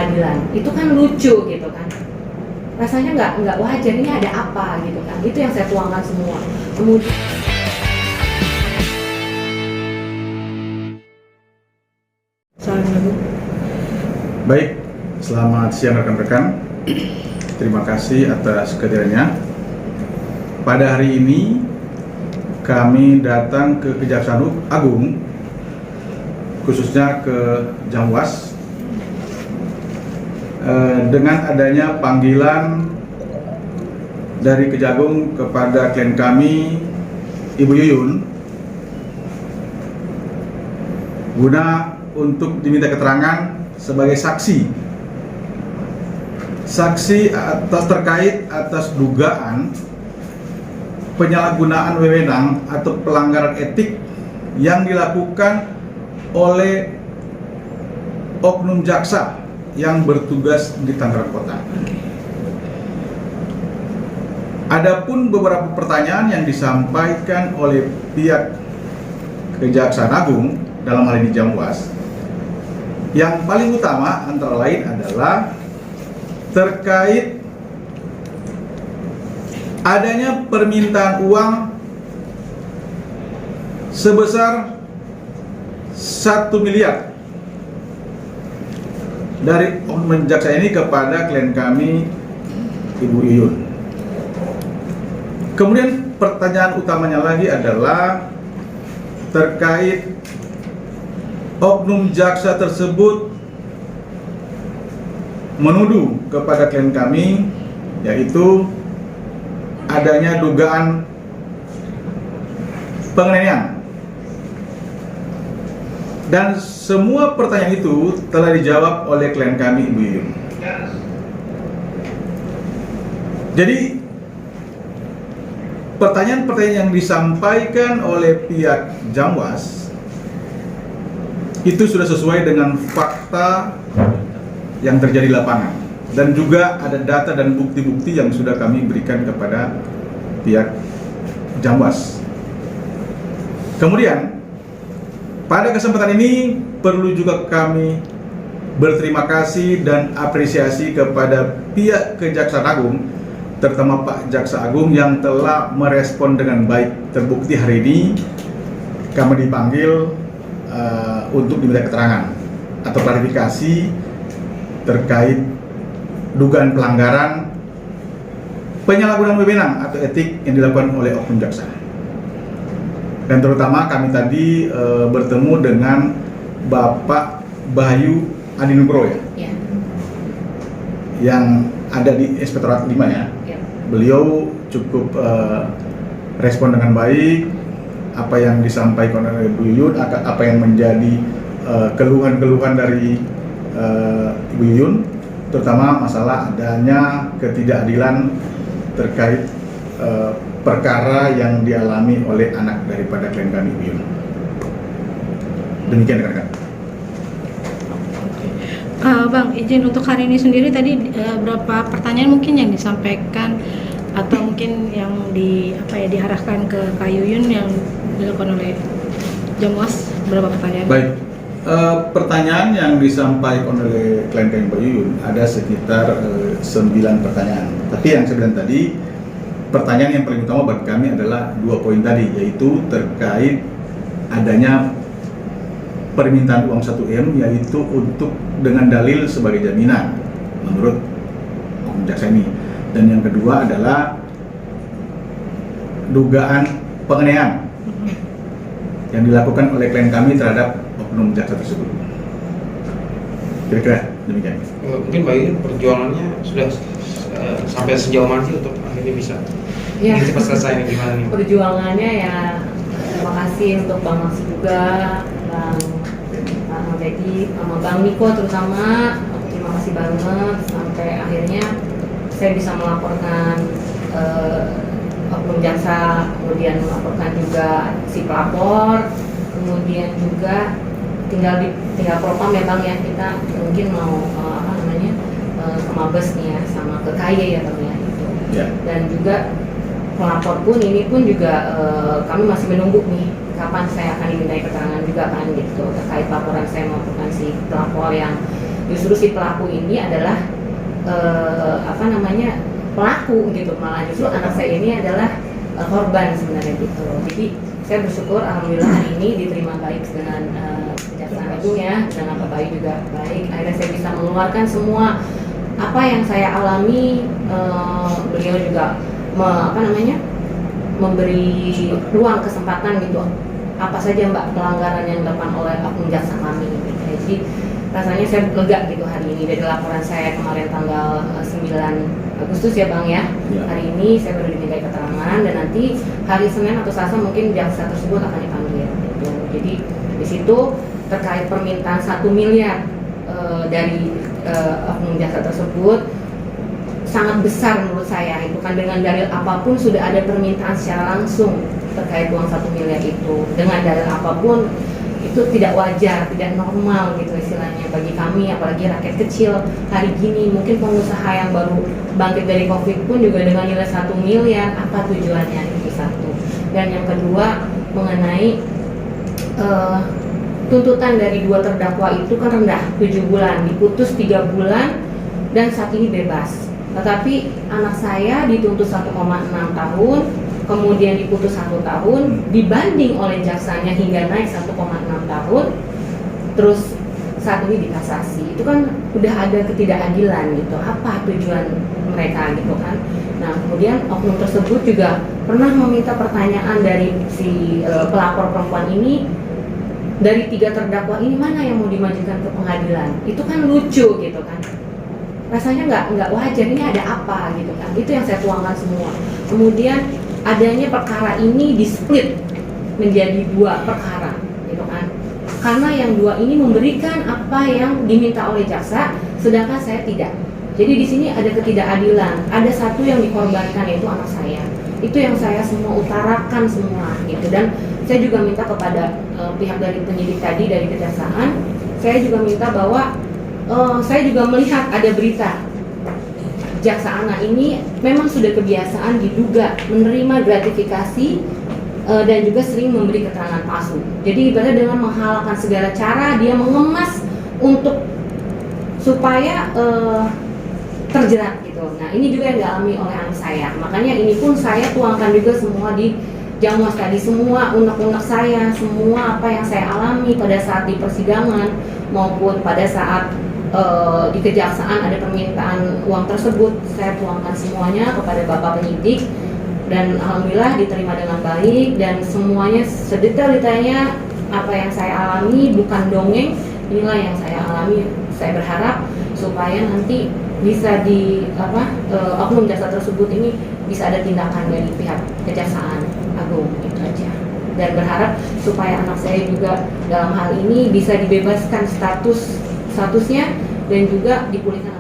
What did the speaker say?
pengadilan. Itu kan lucu gitu kan. Rasanya nggak wajar, ini ada apa gitu kan. Itu yang saya tuangkan semua. Kemudian baik, selamat siang rekan-rekan. Terima kasih atas kehadirannya. Pada hari ini kami datang ke Kejaksaan Agung, khususnya ke Jamwas, dengan adanya panggilan dari Kejagung kepada klien kami, Ibu Yuyun, guna untuk diminta keterangan sebagai saksi terkait atas dugaan penyalahgunaan wewenang atau pelanggaran etik yang dilakukan oleh oknum jaksa yang bertugas di Tangerang Kota. Adapun beberapa pertanyaan yang disampaikan oleh pihak Kejaksaan Agung dalam hal ini Jamwas, yang paling utama antara lain adalah terkait adanya permintaan uang sebesar 1 miliar dari oknum jaksa ini kepada klien kami, Ibu Yuyun. Kemudian pertanyaan utamanya lagi adalah terkait oknum jaksa tersebut menuduh kepada klien kami, yaitu adanya dugaan penganiayaan. Dan semua pertanyaan itu telah dijawab oleh klien kami, Ibu Yuyun. Jadi pertanyaan-pertanyaan yang disampaikan oleh pihak Jamwas itu sudah sesuai dengan fakta yang terjadi di lapangan, dan juga ada data dan bukti-bukti yang sudah kami berikan kepada pihak Jamwas. Kemudian pada kesempatan ini perlu juga kami berterima kasih dan apresiasi kepada pihak Kejaksaan Agung, terutama Pak Jaksa Agung yang telah merespon dengan baik. Terbukti hari ini kami dipanggil untuk diminta keterangan atau klarifikasi terkait dugaan pelanggaran penyalahgunaan wewenang atau etik yang dilakukan oleh oknum jaksa. Dan terutama kami tadi bertemu dengan Bapak Bayu Adi Nugroho ya, yang ada di Inspektorat 5 ya. Beliau cukup respon dengan baik apa yang disampaikan oleh Ibu Yuyun, apa yang menjadi keluhan-keluhan dari Ibu Yuyun, terutama masalah adanya ketidakadilan terkait perkara yang dialami oleh anak daripada klien kami, Ibu Yuyun. Demikian rekan-rekan. Bang, izin untuk hari ini sendiri tadi berapa pertanyaan mungkin yang disampaikan atau mungkin yang diarahkan ke Kak Yuyun yang dilakukan oleh Jamwas, berapa pertanyaan? Baik. Pertanyaan yang disampaikan oleh klien kami Mbak Yuyun ada sekitar 9 pertanyaan. Tapi yang saya bilang tadi, pertanyaan yang paling utama bagi kami adalah 2 poin tadi, yaitu terkait adanya permintaan uang 1M, yaitu untuk dengan dalil sebagai jaminan menurut oknum jaksa ini. Dan yang kedua adalah dugaan penganiayaan yang dilakukan oleh klien kami terhadap oknum jaksa tersebut. Kira-kira demikian. Mungkin Mbak Yuyun perjuangannya sudah sampai sejauh mana sih untuk akhirnya bisa ya, cepat selesai ini, gimana nih? perjuangannya ya, terima kasih untuk Bang Maksi juga, Bang Dedi, sama Bang Niko terutama. Terima kasih banget sampai akhirnya saya bisa melaporkan oknum jaksa, kemudian melaporkan juga si pelapor, kemudian juga tinggal propam ya Bang ya, kita mungkin mau ke Mabes nih ya, sama ke KY ya Bang ya itu. Ya. Dan juga pelapor pun ini pun juga kami masih menunggu nih kapan saya akan dimintai keterangan juga kan gitu terkait laporan saya melakukan si pelapor yang justru si pelaku ini adalah pelaku gitu, malah justru anak saya ini adalah korban sebenarnya gitu. Jadi saya bersyukur alhamdulillah hari ini diterima baik dengan Kejaksaan Agung ya, dengan Pak Bayu juga baik. Akhirnya saya bisa mengeluarkan semua apa yang saya alami. Beliau juga memberi ruang kesempatan gitu, apa saja Mbak pelanggaran yang dilakukan oleh oknum jaksa kami gitu. Jadi rasanya saya lega gitu hari ini dari laporan saya kemarin tanggal 9 Agustus ya Bang ya. Hari ini saya baru diminta keterangan dan nanti hari Senin atau Selasa mungkin jaksa tersebut akan dipanggil gitu. Jadi di situ terkait permintaan 1 miliar dari oknum jaksa tersebut sangat besar menurut saya. Itu kan dengan dalil apapun sudah ada permintaan secara langsung terkait uang 1 miliar itu. Dengan dalil apapun itu tidak wajar, tidak normal gitu istilahnya bagi kami, apalagi rakyat kecil hari gini. Mungkin pengusaha yang baru bangkit dari COVID pun juga dengan nilai 1 miliar, apa tujuannya, itu satu. Dan yang kedua mengenai tuntutan dari 2 terdakwa itu kan rendah, 7 bulan, diputus 3 bulan dan saat ini bebas. Tetapi anak saya dituntut 1,6 tahun, kemudian diputus 1 tahun, dibanding oleh jaksanya hingga naik 1,6 tahun, terus saat ini dikasasi. Itu kan udah ada ketidakadilan gitu. Apa tujuan mereka gitu kan? Nah, kemudian oknum tersebut juga pernah meminta pertanyaan dari si pelapor perempuan ini, dari 3 terdakwa ini mana yang mau dimajukan ke pengadilan? Itu kan lucu gitu kan? Rasanya nggak wajar, ini ada apa gitu kan? Itu yang saya tuangkan semua. Kemudian adanya perkara ini di-split menjadi 2 perkara gitu kan? Karena yang 2 ini memberikan apa yang diminta oleh jaksa, sedangkan saya tidak. Jadi di sini ada ketidakadilan. Ada satu yang dikorbankan, yaitu anak saya. Itu yang saya semua utarakan semua gitu. Dan saya juga minta kepada pihak dari penyidik tadi dari kejaksaan, saya juga minta bahwa saya juga melihat ada berita jaksa anak ini memang sudah kebiasaan diduga menerima gratifikasi dan juga sering memberi keterangan palsu. Jadi ibaratnya dengan menghalalkan segala cara dia mengemas untuk supaya terjerat gitu. Nah ini juga yang dialami oleh anak saya. Makanya ini pun saya tuangkan juga semua di Jamus tadi, semua unek-unek saya, semua apa yang saya alami pada saat di persidangan maupun pada saat di kejaksaan ada permintaan uang tersebut, saya tuangkan semuanya kepada Bapak penyidik dan alhamdulillah diterima dengan baik dan semuanya sedetail-detailnya apa yang saya alami bukan dongeng, inilah yang saya alami. Saya berharap supaya nanti bisa oknum jaksa tersebut ini bisa ada tindakan dari pihak Kejaksaan Agung itu aja. Dan berharap supaya anak saya juga dalam hal ini bisa dibebaskan statusnya dan juga dipulihkan